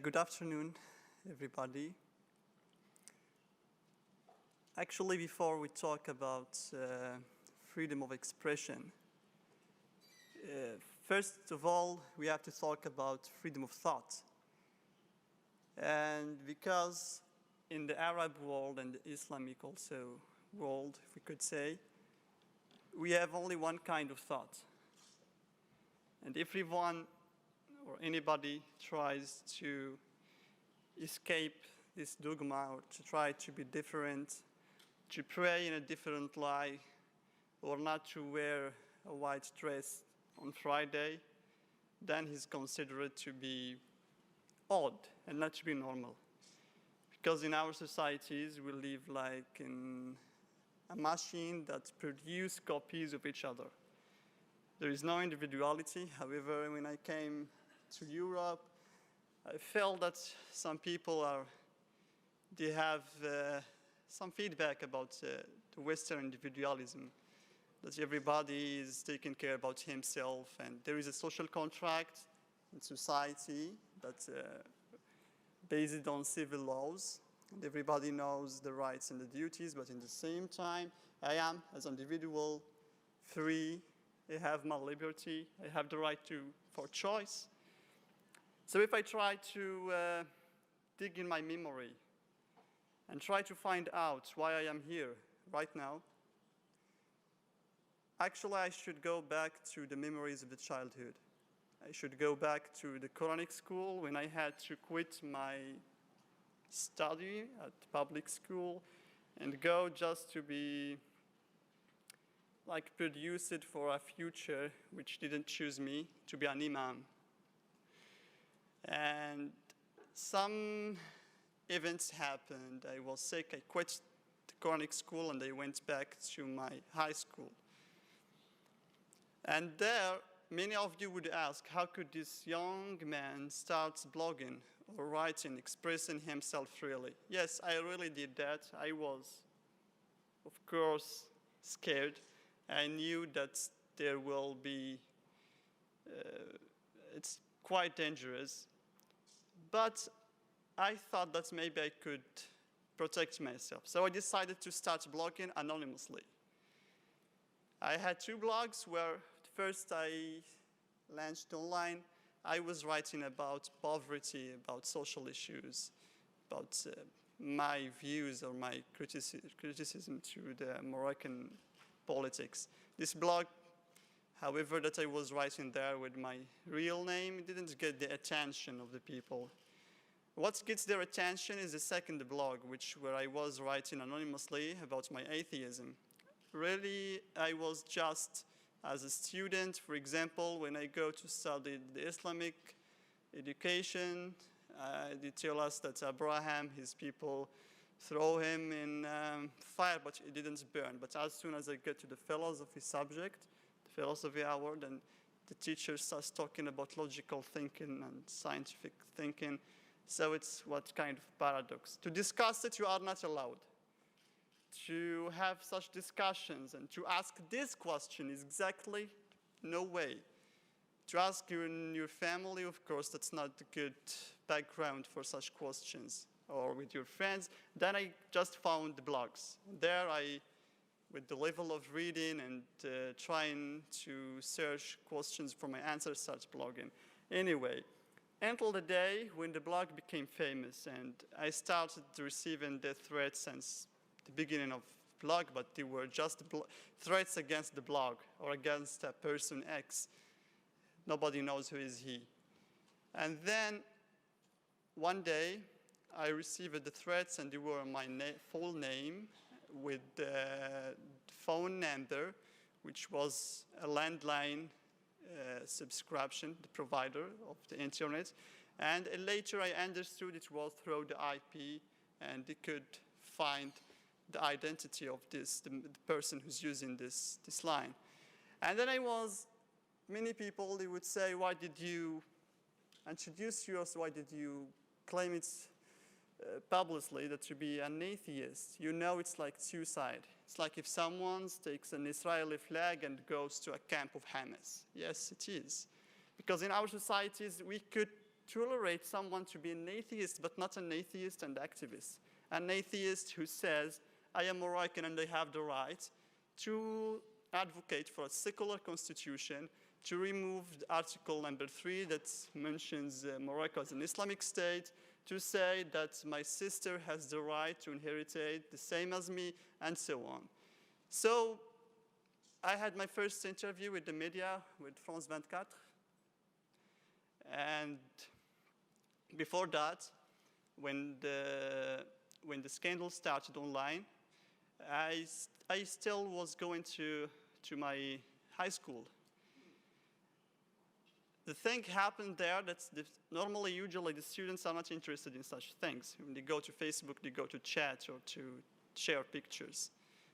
Good afternoon, everybody. Actually, before we talk about freedom of expression, first of all, we have to talk about freedom of thought. And because in the Arab world and the Islamic also world, if we could say, we have only one kind of thought. And everyone or anybody tries to escape this dogma or to try to be different, to pray in a different lie, or not to wear a white dress on Friday, then he's considered to be odd and not to be normal. Because in our societies, we live like in a machine that produces copies of each other. There is no individuality. However, when I came to Europe, I felt that some people they have some feedback about the Western individualism, that everybody is taking care about himself, and there is a social contract in society that's based on civil laws, and everybody knows the rights and the duties, but in the same time, I am, as an individual, free. I have my liberty. I have the right for choice. So if I try to dig in my memory and try to find out why I am here right now, actually I should go back to the memories of the childhood. I should go back to the Quranic school when I had to quit my study at public school and go just to be like produced for a future which didn't choose me to be an imam. And some events happened. I was sick. I quit the Quranic school and I went back to my high school. And there, many of you would ask, how could this young man start blogging or writing, expressing himself freely? Yes, I really did that. I was, of course, scared. I knew that there will be, it's quite dangerous. But I thought that maybe I could protect myself. So I decided to start blogging anonymously. I had two blogs where first I launched online. I was writing about poverty, about social issues, about my views or my criticism to the Moroccan politics. This blog, however, that I was writing there with my real name, didn't get the attention of the people. What gets their attention is the second blog, where I was writing anonymously about my atheism. Really, I was just, as a student, for example, when I go to study the Islamic education, they tell us that Abraham, his people, throw him in fire, but it didn't burn. But as soon as I get to the philosophy subject, the philosophy hour, then the teacher starts talking about logical thinking and scientific thinking. So it's what kind of paradox. To discuss it, you are not allowed. To have such discussions and to ask this question is exactly no way. To ask you in your family, of course, that's not a good background for such questions, or with your friends. Then I just found the blogs. There with the level of reading and trying to search questions for my answers, started blogging. Anyway, until the day when the blog became famous and I started receiving the threats since the beginning of blog, but they were just threats against the blog or against a person X. Nobody knows who is he. And then one day I received the threats and they were my full name with the phone number, which was a landline subscription, the provider of the internet. And later I understood it was through the IP and they could find the identity of the person who's using this line. And then many people, they would say, why did you introduce yours? Why did you claim it publicly that to be an atheist? You know, it's like suicide. It's like if someone takes an Israeli flag and goes to a camp of Hamas. Yes, it is. Because in our societies, we could tolerate someone to be an atheist, but not an atheist and activist. An atheist who says, I am Moroccan and I have the right to advocate for a secular constitution, to remove article number 3 that mentions Morocco as an Islamic state, to say that my sister has the right to inherit it the same as me, and so on. So I had my first interview with the media, with France 24, and before that, when the scandal started online, I still was going to my high school. The thing happened there that normally, usually, the students are not interested in such things. When they go to Facebook, they go to chat or to share pictures.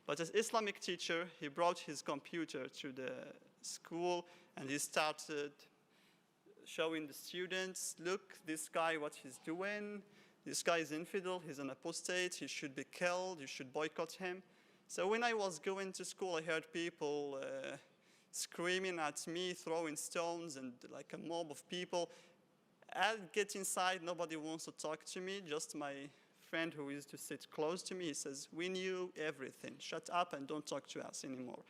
But as Islamic teacher, he brought his computer to the school and he started showing the students, look, this guy, what he's doing. This guy is infidel, he's an apostate, he should be killed, you should boycott him. So when I was going to school, I heard people screaming at me, throwing stones, and like a mob of people. I get inside, nobody wants to talk to me, just my friend who used to sit close to me, he says, we knew everything, shut up and don't talk to us anymore.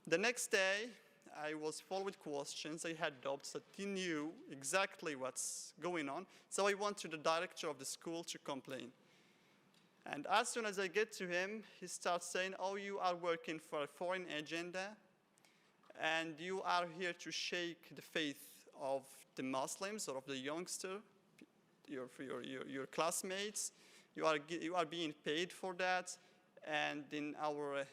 The next day, I was full with questions. I had doubts that he knew exactly what's going on. So I went to the director of the school to complain. And as soon as I get to him, he starts saying, oh, you are working for a foreign agenda, and you are here to shake the faith of the Muslims or of the youngster, your classmates. You are being paid for that. And in our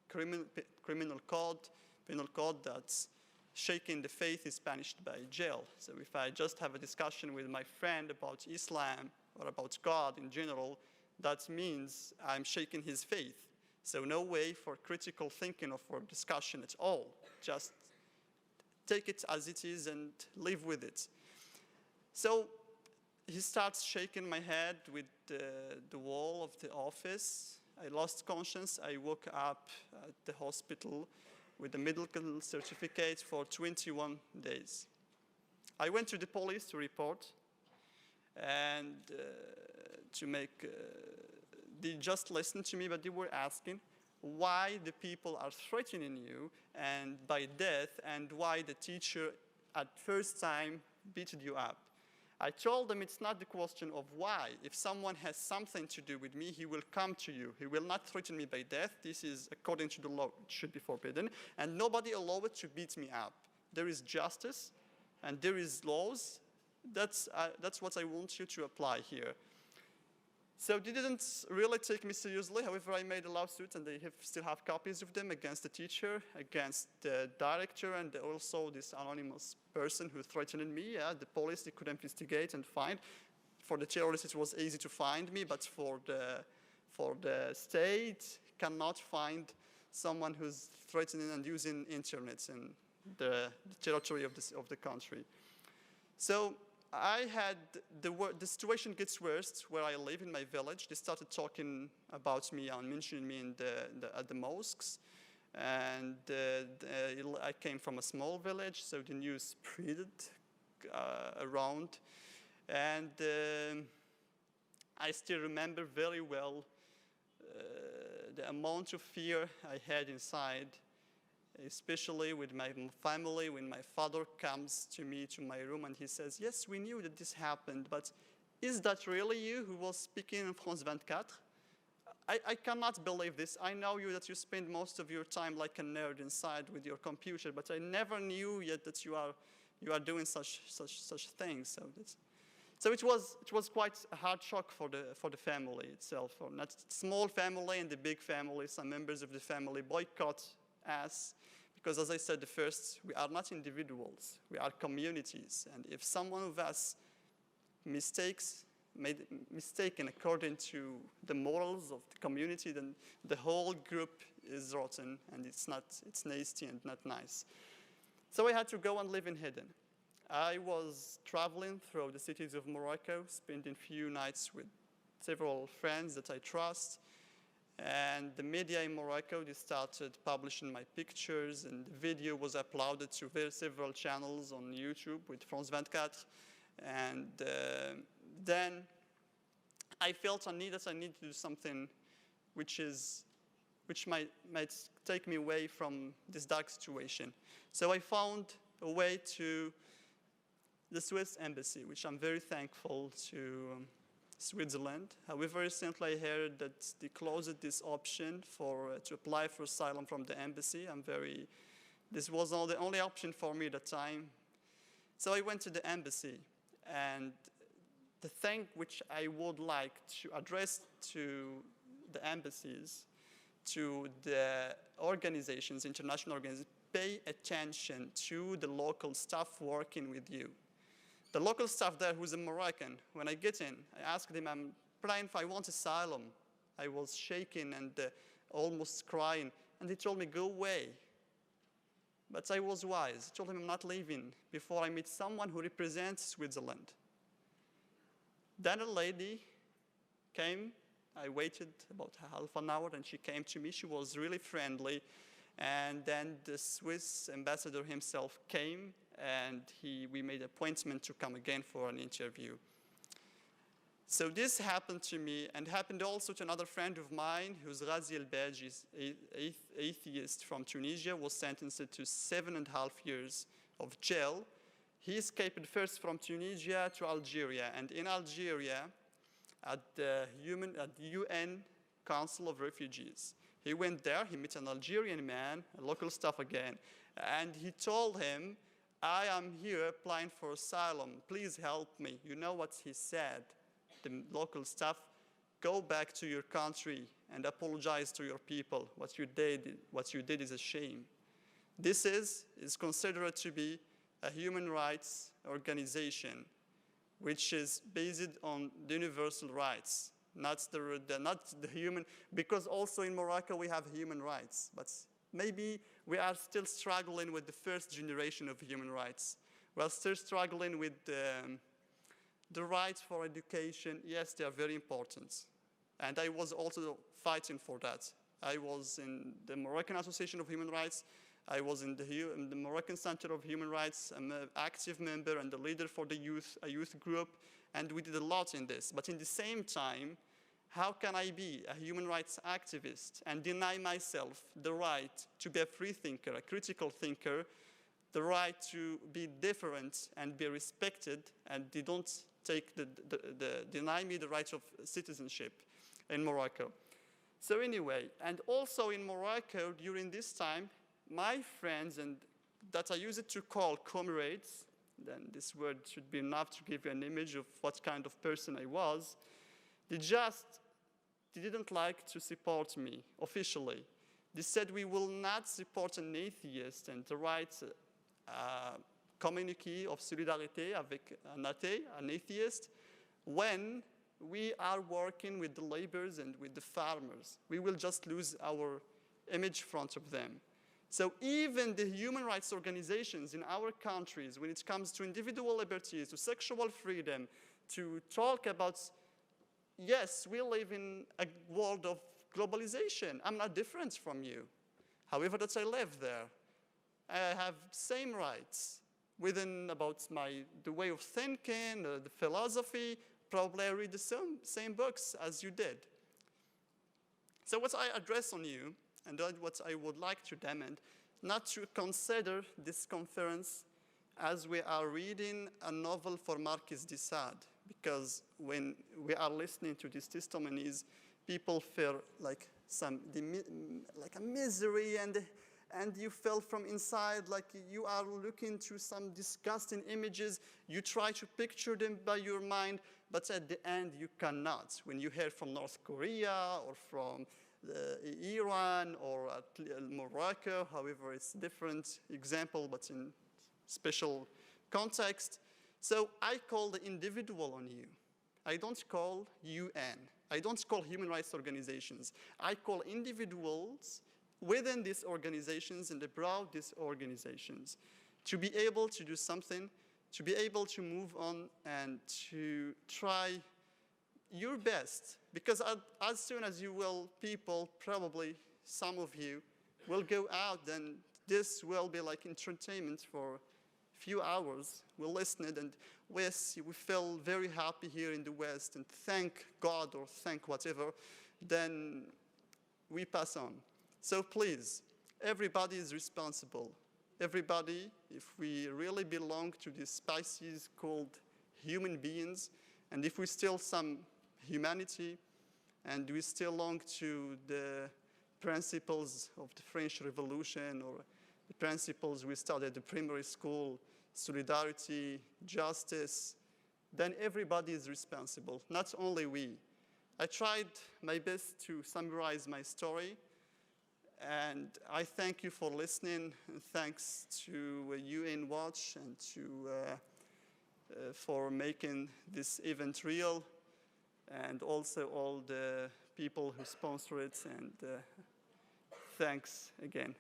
penal code, that's shaking the faith is punished by jail. So if I just have a discussion with my friend about Islam or about God in general, that means I'm shaking his faith. So no way for critical thinking or for discussion at all. Just take it as it is and live with it. So he starts shaking my head with the wall of the office. I lost conscience. I woke up at the hospital with a medical certificate for 21 days. I went to the police to report and to make, they just listened to me, but they were asking why the people are threatening you and by death, and why the teacher at first time beat you up. I told them it's not the question of why. If someone has something to do with me, he will come to you. He will not threaten me by death. This is according to the law. It should be forbidden. And nobody allowed to beat me up. There is justice and there is laws. That's what I want you to apply here. So they didn't really take me seriously. However, I made a lawsuit, and they still have copies of them against the teacher, against the director, and also this anonymous person who threatened me. Yeah, the police, they could investigate and find. For the terrorists, it was easy to find me, but for the state, cannot find someone who's threatening and using internet in the territory of the country. So I had, the situation gets worse where I live in my village. They started talking about me and mentioning me at the mosques. And I came from a small village, so the news spread around. And I still remember very well the amount of fear I had inside, especially with my family, when my father comes to me to my room and he says, yes, we knew that this happened, but is that really you who was speaking in France 24? I cannot believe this. I know you that you spend most of your time like a nerd inside with your computer, but I never knew yet that you are doing such things. So it was quite a hard shock for the family itself, or not small family and the big family. Some members of the family boycott us because, as I said, we are not individuals. We are communities, and if someone of us made mistaken according to the morals of the community, then the whole group is rotten, and it's nasty and not nice. So I had to go and live in hidden. I was traveling through the cities of Morocco, spending few nights with several friends that I trust, and the media in Morocco, they started publishing my pictures, and the video was uploaded to several channels on YouTube with France 24. And then I felt that I need to do something which might take me away from this dark situation. So I found a way to the Swiss embassy, which I'm very thankful to Switzerland. However, recently I heard that they closed this option to apply for asylum from the embassy. This was the only option for me at the time. So I went to the embassy, and the thing which I would like to address to the embassies, to the organizations, international organizations, pay attention to the local staff working with you. The local staff there, who's a Moroccan, when I get in, I ask them, I'm applying if I want asylum. I was shaking and almost crying, and they told me, go away. But I was wise. I told them I'm not leaving before I meet someone who represents Switzerland. Then a lady came. I waited about half an hour, and she came to me. She was really friendly. And then the Swiss ambassador himself came, and we made an appointment to come again for an interview. So this happened to me, and happened also to another friend of mine, who's Ghazi El-Baji, atheist from Tunisia, was sentenced to 7.5 years of jail. He escaped first from Tunisia to Algeria, and in Algeria, at the UN Council of Refugees. He went there, he met an Algerian man, a local staff again, and he told him, I am here applying for asylum, please help me. You know what he said? The local staff, go back to your country and apologize to your people. What you did is a shame. This is considered to be a human rights organization, which is based on the universal rights, not the human, because also in Morocco we have human rights, but maybe we are still struggling with the first generation of human rights. We are still struggling with the rights for education. Yes, they are very important. And I was also fighting for that. I was in the Moroccan Association of Human Rights. I was in the Moroccan Center of Human Rights. I'm an active member and the leader for a youth group. And we did a lot in this. But in the same time, how can I be a human rights activist and deny myself the right to be a free thinker, a critical thinker, the right to be different and be respected, and they don't deny me the right of citizenship in Morocco. So anyway, and also in Morocco during this time, my friends, and that I use it to call comrades, then this word should be enough to give you an image of what kind of person I was, they didn't like to support me officially. They said we will not support an atheist and the right communiqué of solidarité avec un athée, an atheist, when we are working with the laborers and with the farmers. We will just lose our image in front of them. So even the human rights organizations in our countries, when it comes to individual liberties, to sexual freedom, to talk about, yes, we live in a world of globalization. I'm not different from you. However, that I live there. I have same rights within about the way of thinking, the philosophy. Probably I read the same books as you did. So what I address on you, and what I would like to demand, not to consider this conference as we are reading a novel for Marquis de Sade, because when we are listening to these testimonies, people feel like a misery, and you feel from inside like you are looking to some disgusting images. You try to picture them by your mind, but at the end you cannot. When you hear from North Korea or from Iran or Morocco, however, it's a different example, but in special context. So I call the individual on you. I don't call UN. I don't call human rights organizations. I call individuals within these organizations and abroad these organizations to be able to do something, to be able to move on and to try your best. Because as soon as you will, people, probably some of you, will go out, then this will be like entertainment for few hours, we listened, and we feel very happy here in the West, and thank God or thank whatever, then we pass on. So please, everybody is responsible. Everybody, if we really belong to this species called human beings, and if we still some humanity, and we still belong to the principles of the French Revolution or the principles we studied at the primary school, solidarity, justice, then everybody is responsible, not only we. I tried my best to summarize my story, and I thank you for listening. Thanks to UN Watch and for making this event real, and also all the people who sponsor it, and thanks again.